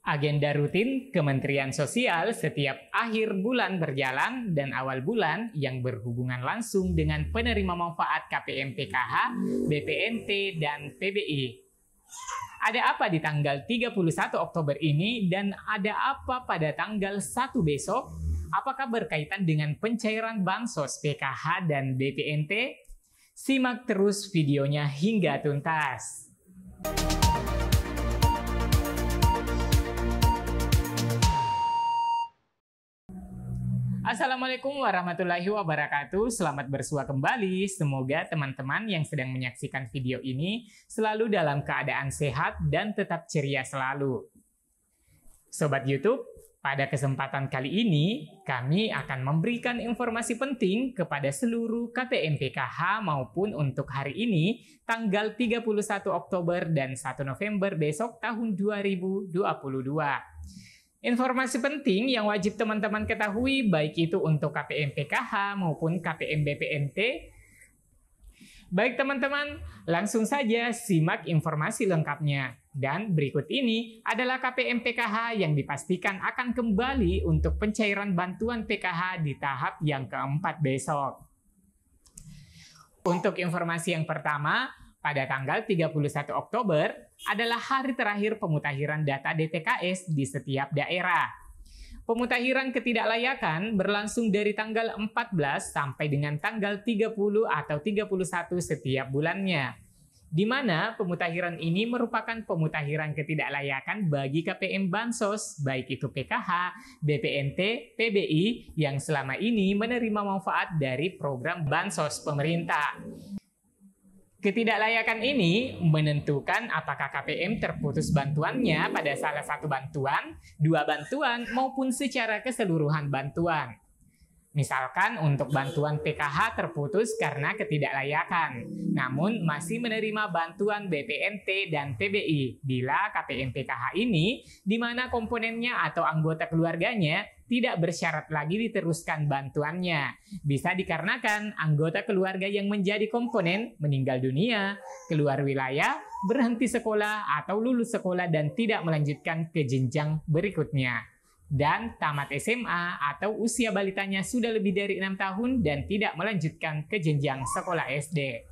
Agenda rutin Kementerian Sosial setiap akhir bulan berjalan dan awal bulan yang berhubungan langsung dengan penerima manfaat KPM PKH, BPNT, dan PBI. Ada apa di tanggal 31 Oktober ini dan ada apa pada tanggal 1 besok? Apakah berkaitan dengan pencairan bansos PKH dan BPNT? Simak terus videonya hingga tuntas. Assalamualaikum warahmatullahi wabarakatuh. Selamat bersua kembali. Semoga teman-teman yang sedang menyaksikan video ini selalu dalam keadaan sehat dan tetap ceria selalu. Sobat YouTube, pada kesempatan kali ini kami akan memberikan informasi penting kepada seluruh KPM PKH maupun untuk hari ini tanggal 31 Oktober dan 1 November besok tahun 2022. Informasi penting yang wajib teman-teman ketahui baik itu untuk KPM PKH maupun KPM BPNT. Baik teman-teman, langsung saja simak informasi lengkapnya. Dan berikut ini adalah KPM PKH yang dipastikan akan kembali untuk pencairan bantuan PKH di tahap yang keempat besok. Untuk informasi yang pertama, pada tanggal 31 Oktober adalah hari terakhir pemutahiran data DTKS di setiap daerah. Pemutahiran ketidaklayakan berlangsung dari tanggal 14 sampai dengan tanggal 30 atau 31 setiap bulannya. Di mana pemutahiran ini merupakan pemutahiran ketidaklayakan bagi KPM Bansos, baik itu PKH, BPNT, PBI yang selama ini menerima manfaat dari program Bansos pemerintah. Ketidaklayakan ini menentukan apakah KPM terputus bantuannya pada salah satu bantuan, dua bantuan, maupun secara keseluruhan bantuan. Misalkan untuk bantuan PKH terputus karena ketidaklayakan, namun masih menerima bantuan BPNT dan PBI bila KPM PKH ini di mana komponennya atau anggota keluarganya tidak bersyarat lagi diteruskan bantuannya. Bisa dikarenakan anggota keluarga yang menjadi komponen meninggal dunia, keluar wilayah, berhenti sekolah atau lulus sekolah dan tidak melanjutkan ke jenjang berikutnya. Dan tamat SMA atau usia balitanya sudah lebih dari 6 tahun dan tidak melanjutkan ke jenjang sekolah SD.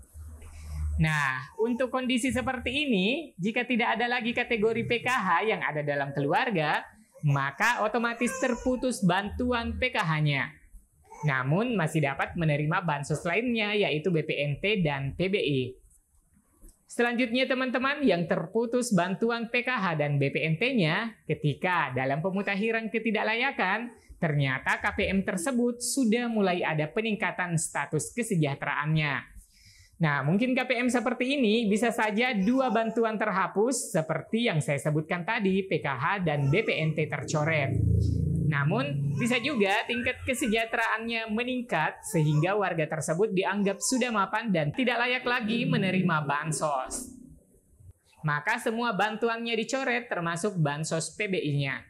Nah, untuk kondisi seperti ini, jika tidak ada lagi kategori PKH yang ada dalam keluarga, maka otomatis terputus bantuan PKH-nya. Namun masih dapat menerima bansos lainnya yaitu BPNT dan PBI. Selanjutnya teman-teman yang terputus bantuan PKH dan BPNT-nya ketika dalam pemutahiran ketidaklayakan, ternyata KPM tersebut sudah mulai ada peningkatan status kesejahteraannya. Nah, mungkin KPM seperti ini bisa saja dua bantuan terhapus seperti yang saya sebutkan tadi, PKH dan BPNT tercoret. Namun, bisa juga tingkat kesejahteraannya meningkat sehingga warga tersebut dianggap sudah mapan dan tidak layak lagi menerima bansos. Maka semua bantuannya dicoret termasuk bansos PBI-nya.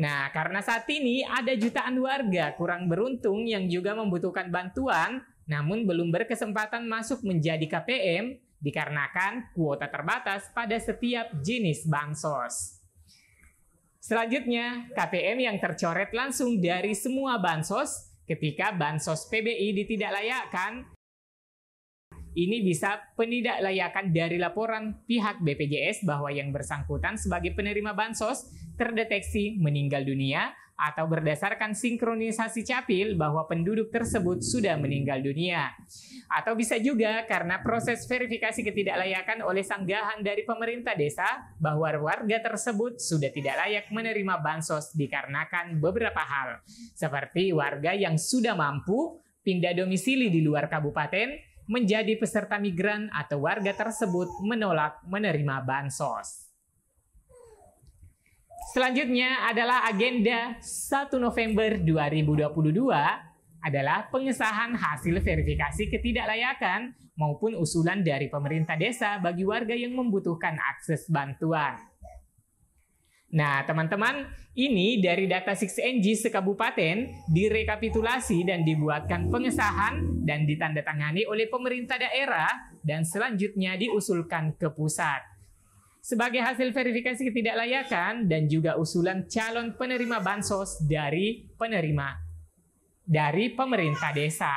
Nah, karena saat ini ada jutaan warga kurang beruntung yang juga membutuhkan bantuan, namun belum berkesempatan masuk menjadi KPM dikarenakan kuota terbatas pada setiap jenis bansos. Selanjutnya, KPM yang tercoret langsung dari semua bansos ketika bansos PBI ditidaklayakkan. Ini bisa penidaklayakan dari laporan pihak BPJS bahwa yang bersangkutan sebagai penerima bansos terdeteksi meninggal dunia atau berdasarkan sinkronisasi capil bahwa penduduk tersebut sudah meninggal dunia. Atau bisa juga karena proses verifikasi ketidaklayakan oleh sanggahan dari pemerintah desa bahwa warga tersebut sudah tidak layak menerima bansos dikarenakan beberapa hal. Seperti warga yang sudah mampu pindah domisili di luar kabupaten, menjadi peserta migran atau warga tersebut menolak menerima bansos. Selanjutnya adalah agenda 1 November 2022 adalah pengesahan hasil verifikasi ketidaklayakan maupun usulan dari pemerintah desa bagi warga yang membutuhkan akses bantuan. Nah, teman-teman, ini dari data 6NG sekabupaten direkapitulasi dan dibuatkan pengesahan dan ditandatangani oleh pemerintah daerah dan selanjutnya diusulkan ke pusat. sebagai hasil verifikasi ketidaklayakan dan juga usulan calon penerima bansos dari pemerintah desa.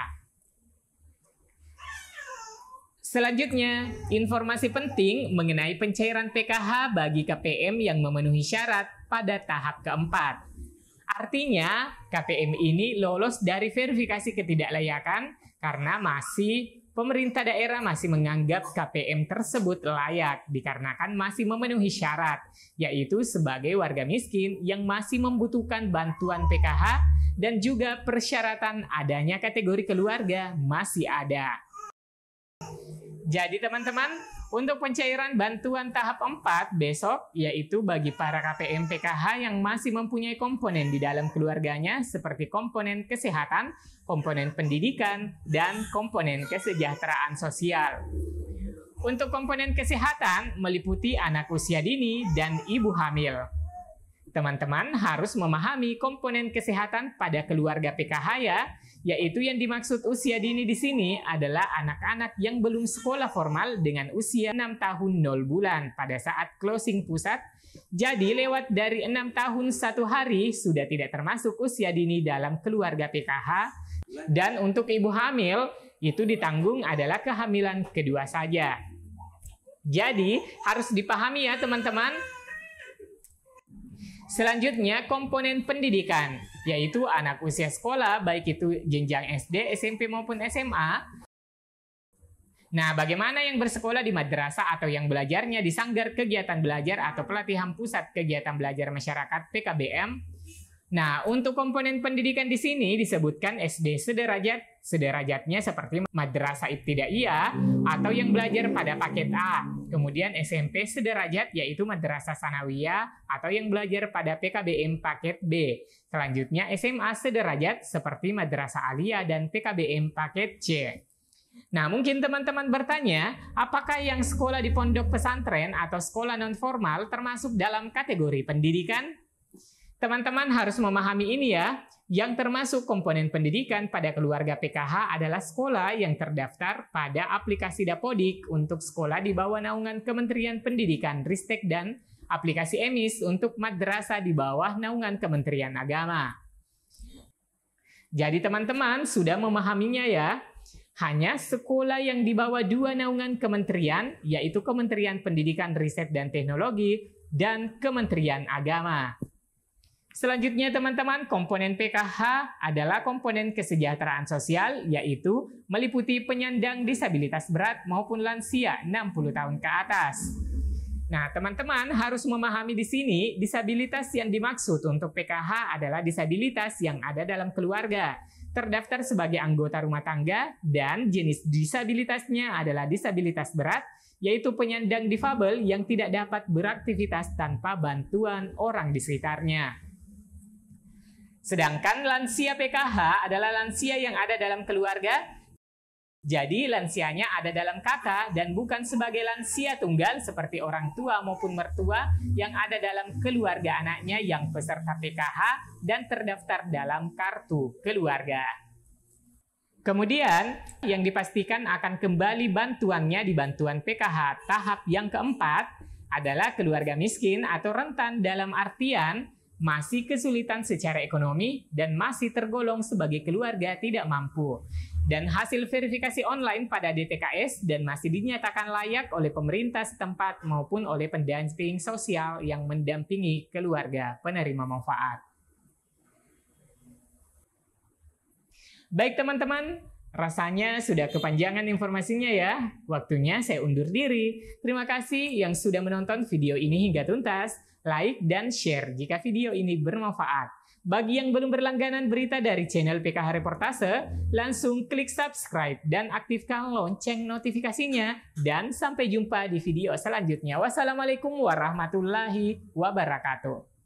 Selanjutnya, informasi penting mengenai pencairan PKH bagi KPM yang memenuhi syarat pada tahap keempat. Artinya, KPM ini lolos dari verifikasi ketidaklayakan karena pemerintah daerah masih menganggap KPM tersebut layak dikarenakan masih memenuhi syarat, yaitu sebagai warga miskin yang masih membutuhkan bantuan PKH dan juga persyaratan adanya kategori keluarga masih ada. Jadi teman-teman, untuk pencairan bantuan tahap 4 besok, yaitu bagi para KPM PKH yang masih mempunyai komponen di dalam keluarganya seperti komponen kesehatan, komponen pendidikan, dan komponen kesejahteraan sosial. Untuk komponen kesehatan meliputi anak usia dini dan ibu hamil. Teman-teman harus memahami komponen kesehatan pada keluarga PKH ya, yaitu yang dimaksud usia dini di sini adalah anak-anak yang belum sekolah formal dengan usia 6 tahun 0 bulan pada saat closing pusat. Jadi lewat dari 6 tahun 1 hari sudah tidak termasuk usia dini dalam keluarga PKH. Dan untuk ibu hamil itu ditanggung adalah kehamilan kedua saja. Jadi harus dipahami ya teman-teman. Selanjutnya komponen pendidikan, yaitu anak usia sekolah baik itu jenjang SD, SMP maupun SMA. Nah, bagaimana yang bersekolah di madrasah atau yang belajarnya di sanggar kegiatan belajar atau pelatihan pusat kegiatan belajar masyarakat PKBM? Nah, untuk komponen pendidikan di sini disebutkan SD sederajatnya seperti madrasah ibtidaiyah atau yang belajar pada paket A. Kemudian SMP sederajat yaitu madrasah sanawiyah atau yang belajar pada PKBM paket B. Selanjutnya SMA sederajat seperti madrasah aliyah dan PKBM paket C. Nah, mungkin teman-teman bertanya, apakah yang sekolah di pondok pesantren atau sekolah non formal termasuk dalam kategori pendidikan? Teman-teman harus memahami ini ya, yang termasuk komponen pendidikan pada keluarga PKH adalah sekolah yang terdaftar pada aplikasi Dapodik untuk sekolah di bawah naungan Kementerian Pendidikan Ristek dan aplikasi EMIS untuk madrasah di bawah naungan Kementerian Agama. Jadi teman-teman sudah memahaminya ya, hanya sekolah yang di bawah 2 naungan kementerian, yaitu Kementerian Pendidikan Riset dan Teknologi dan Kementerian Agama. Selanjutnya teman-teman, komponen PKH adalah komponen kesejahteraan sosial, yaitu meliputi penyandang disabilitas berat maupun lansia 60 tahun ke atas. Nah, teman-teman harus memahami di sini disabilitas yang dimaksud untuk PKH adalah disabilitas yang ada dalam keluarga, terdaftar sebagai anggota rumah tangga, dan jenis disabilitasnya adalah disabilitas berat, yaitu penyandang difabel yang tidak dapat beraktivitas tanpa bantuan orang di sekitarnya. Sedangkan lansia PKH adalah lansia yang ada dalam keluarga, jadi lansianya ada dalam kakak dan bukan sebagai lansia tunggal seperti orang tua maupun mertua yang ada dalam keluarga anaknya yang peserta PKH dan terdaftar dalam kartu keluarga. Kemudian, yang dipastikan akan kembali bantuannya di bantuan PKH tahap yang keempat adalah keluarga miskin atau rentan dalam artian masih kesulitan secara ekonomi dan masih tergolong sebagai keluarga tidak mampu. Dan hasil verifikasi online pada DTKS dan masih dinyatakan layak oleh pemerintah setempat maupun oleh pendamping sosial yang mendampingi keluarga penerima manfaat. Baik teman-teman, rasanya sudah kepanjangan informasinya ya. Waktunya saya undur diri. Terima kasih yang sudah menonton video ini hingga tuntas. Like dan share jika video ini bermanfaat. Bagi yang belum berlangganan berita dari channel PKH Reportase, langsung klik subscribe dan aktifkan lonceng notifikasinya. Dan sampai jumpa di video selanjutnya. Wassalamualaikum warahmatullahi wabarakatuh.